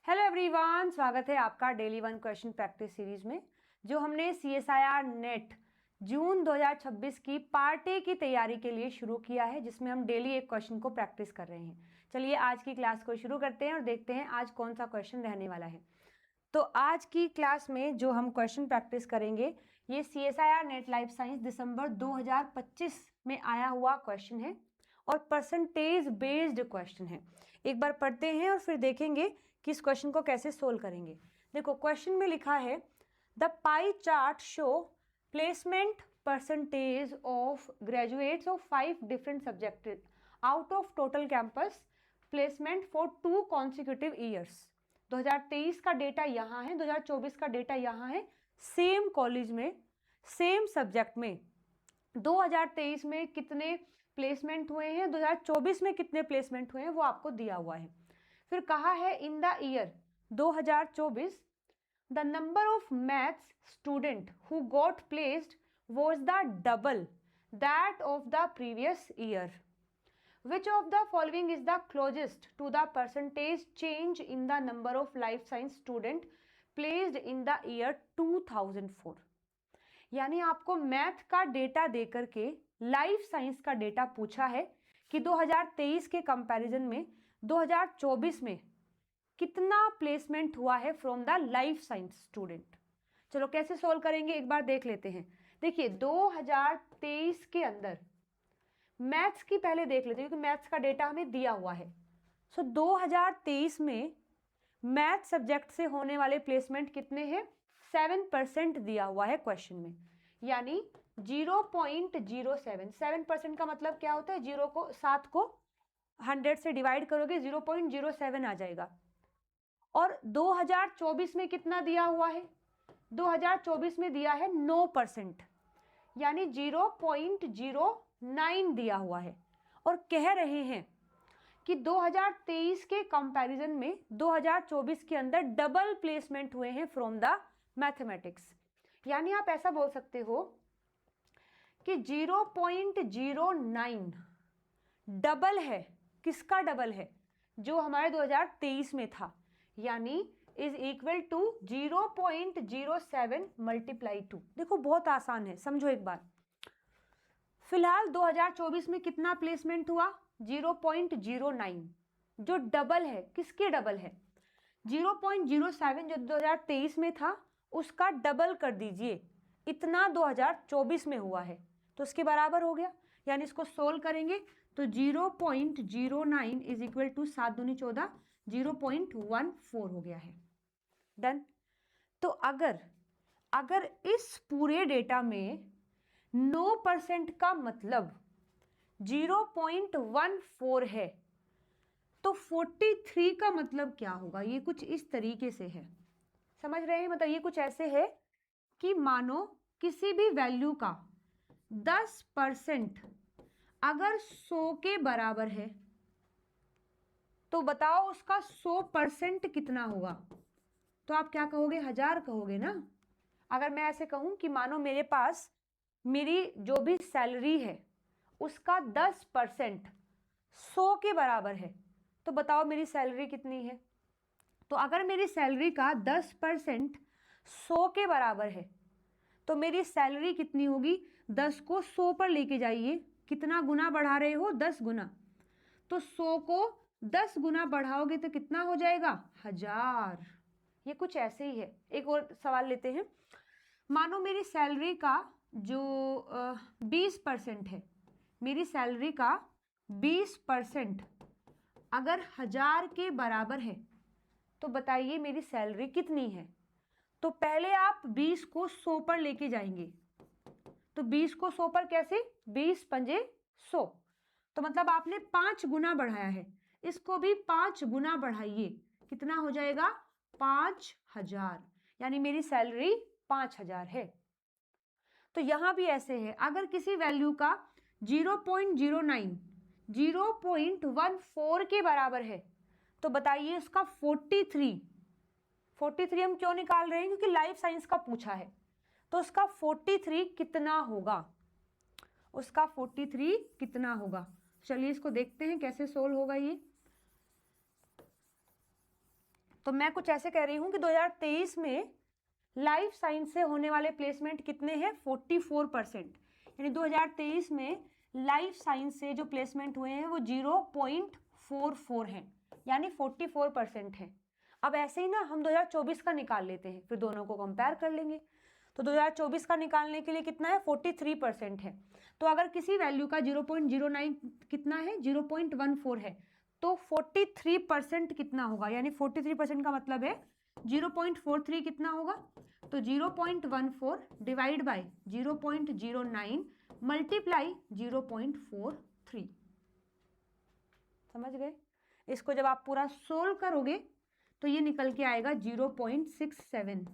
Hello everyone, स्वागत है आपका daily one question practice series में। जो हमने CSIR नेट जून 2026 की पार्ट ए की तैयारी के लिए शुरू किया है, जिसमें हम डेली एक क्वेश्चन को प्रैक्टिस कर रहे हैं। चलिए आज की क्लास को शुरू करते हैं और देखते हैं आज कौन सा क्वेश्चन रहने वाला है। तो आज की क्लास में जो हम क्वेश्चन प्रैक्टिस करेंगे ये CSIR नेट लाइफ साइंस दिसंबर 2025 में आया हुआ क्वेश्चन है और परसेंटेज बेस्ड क्वेश्चन है। एक बार पढ़ते हैं और फिर देखेंगे कि इस क्वेश्चन को कैसे सोल्व करेंगे। देखो क्वेश्चन में लिखा है the pie chart show placement percentage of graduates of 5 different subject out of total campus placement for 2 consecutive years. 2023 का डेटा यहाँ है, 2024 का डेटा यहाँ है। सेम कॉलेज में सेम सब्जेक्ट में 2023 में कितने प्लेसमेंट हुए हैं, 2024 में कितने प्लेसमेंट हुए हैं, वो आपको दिया हुआ है। फिर कहा है in the year 2024 the number of maths student who got placed was the double that of the previous year. Which of the following is the closest to the percentage change in the number of life science student placed in the year 2004? यानी आपको math का data देकर के life science का data पूछा है कि 2023 के कंपैरिजन में 2024 में कितना प्लेसमेंट हुआ है from the life science student. चलो कैसे सोल्व करेंगे एक बार देख लेते हैं। देखिए 2023 के अंदर मैथ्स की पहले देख लेते हैं क्योंकि मैथ्स का डेटा हमें दिया हुआ है। सो 2023 में मैथ सब्जेक्ट से होने वाले प्लेसमेंट कितने हैं? 7% दिया हुआ है क्वेश्चन में, यानी 0.07। 7% का मतलब क्या होता है? 7 को 100 से डिवाइड करोगे 0.07 आ जाएगा। और 2024 में कितना दिया हुआ है? 2024 में दिया है 9%, यानी 0.09 दिया हुआ है। और कह रहे हैं कि 2023 के कंपैरिजन में 2024 के अंदर डबल प्लेसमेंट हुए हैं फ्रॉम द मैथमेटिक्स। यानी आप ऐसा बोल सकते हो कि 0.09 डबल है। किसका डबल है? जो हमारे 2023 में था, यानी इज इक्वल टू 0.07 मल्टीप्लाई 2। देखो बहुत आसान है, समझो एक बार। फिलहाल 2024 में कितना प्लेसमेंट हुआ? 0.09, जो डबल है। किसके डबल है? 0.07 जो 2023 में था उसका डबल कर दीजिए, इतना 2024 में हुआ है तो उसके बराबर हो गया। यानी इसको सोल्व करेंगे तो 0.09 इज इक्वल टू 7 दूनी 14, 0.14 हो गया है। डन। तो अगर इस पूरे डेटा में 9% का मतलब 0.14 है तो 43 का मतलब क्या होगा? ये कुछ इस तरीके से है, समझ रहे हैं? मतलब ये कुछ ऐसे है कि मानो किसी भी वैल्यू का 10% अगर 100 के बराबर है तो बताओ उसका 100% कितना होगा? तो आप क्या कहोगे? 1000 कहोगे ना। अगर मैं ऐसे कहूं कि मानो मेरे पास मेरी जो भी सैलरी है उसका 10% 100 के बराबर है तो बताओ मेरी सैलरी कितनी है? तो अगर मेरी सैलरी का 10% 100 के बराबर है तो मेरी सैलरी कितनी होगी? 10 को 100 पर लेके जाइए, कितना गुना बढ़ा रहे हो? 10 गुना। तो 100 को 10 गुना बढ़ाओगे तो कितना हो जाएगा? 1000। ये कुछ ऐसे ही है। एक और सवाल लेते हैं। मानो मेरी सैलरी का जो 20% है, मेरी सैलरी का 20% अगर 1000 के बराबर है तो बताइए मेरी सैलरी कितनी है? तो पहले आप 20 को 100 पर लेके जाएंगे। तो 20 को 100 पर कैसे? 20 पंजे 100, तो मतलब आपने 5 गुना बढ़ाया है। इसको भी 5 गुना बढ़ाइए, कितना हो जाएगा? 5000। यानी मेरी सैलरी 5000 है। तो यहां भी ऐसे है, अगर किसी वैल्यू का 0.09 0.14 के बराबर है तो बताइए उसका 43 हम क्यों निकाल रहे हैं? क्योंकि लाइफ साइंस का पूछा है। तो उसका 43 कितना होगा? उसका 43 कितना होगा? चलिए इसको देखते हैं कैसे सोल्व होगा ये। तो मैं कुछ ऐसे कह रही हूँ कि 2023 में लाइफ साइंस से होने वाले प्लेसमेंट कितने हैं, 44%। यानी 2023 में लाइफ साइंस से जो प्लेसमेंट हुए हैं वो 0.44 हैं, यानी 44% है। अब ऐसे ही ना हम 2024 का निकाल लेते हैं, फिर दोनों को कंपेयर कर लेंगे। तो 2024 का निकालने के लिए कितना है, 43% है। तो अगर किसी वैल्यू का 0.09 कितना है, 0.14 है, तो 43% कितना होगा, यानी 43% का मतलब है 0.43 कितना होगा, तो 0.14 डिवाइड बाय 0.09 मल्टीप्लाई 0.43। समझ गए? इसको जब आप पूरा सोल्व करोगे तो ये निकल के आएगा 0.67।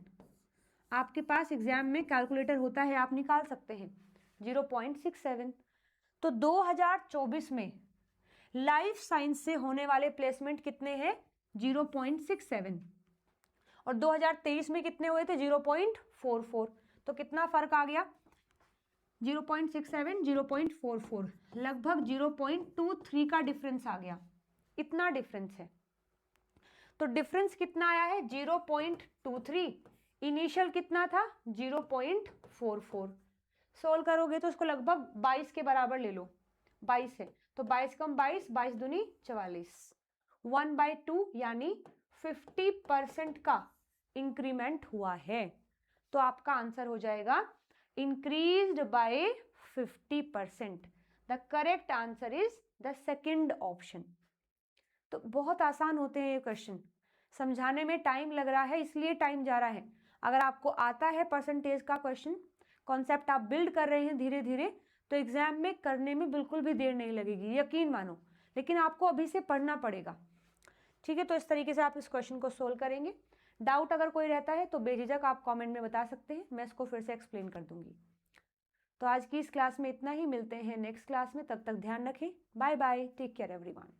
आपके पास एग्जाम में कैलकुलेटर होता है, आप निकाल सकते हैं 0.67। तो 2024 में लाइफ साइंस से होने वाले प्लेसमेंट कितने हैं, 0.67, और 2023 में कितने हुए थे, 0.44। तो कितना फर्क आ गया, 0.67 0.44, लगभग 0.23 का डिफरेंस आ गया। इतना डिफरेंस है। तो डिफरेंस कितना आया है, 0.23। इनिशियल कितना था, 0.44। सोल्व करोगे तो उसको लगभग 22 के बराबर ले लो, 22 है तो 22 कम 22, 22 दूनी 44, 1/2 यानी 50% का इंक्रीमेंट हुआ है। तो आपका आंसर हो जाएगा increased by 50%। The correct answer is the second option. तो बहुत आसान होते हैं ये क्वेश्चन, समझाने में टाइम लग रहा है इसलिए टाइम जा रहा है। अगर आपको आता है परसेंटेज का क्वेश्चन, कॉन्सेप्ट आप बिल्ड कर रहे हैं धीरे धीरे, तो एग्जाम में करने में बिल्कुल भी देर नहीं लगेगी, यकीन मानो। लेकिन आपको अभी से पढ़ना पड़ेगा, ठीक है? तो इस तरीके से आप इस क्वेश्चन को सोल्व करेंगे। डाउट अगर कोई रहता है तो बेझिझक आप कमेंट में बता सकते हैं, मैं इसको फिर से एक्सप्लेन कर दूंगी। तो आज की इस क्लास में इतना ही, मिलते हैं नेक्स्ट क्लास में, तब तक ध्यान रखें, bye bye, take care everyone.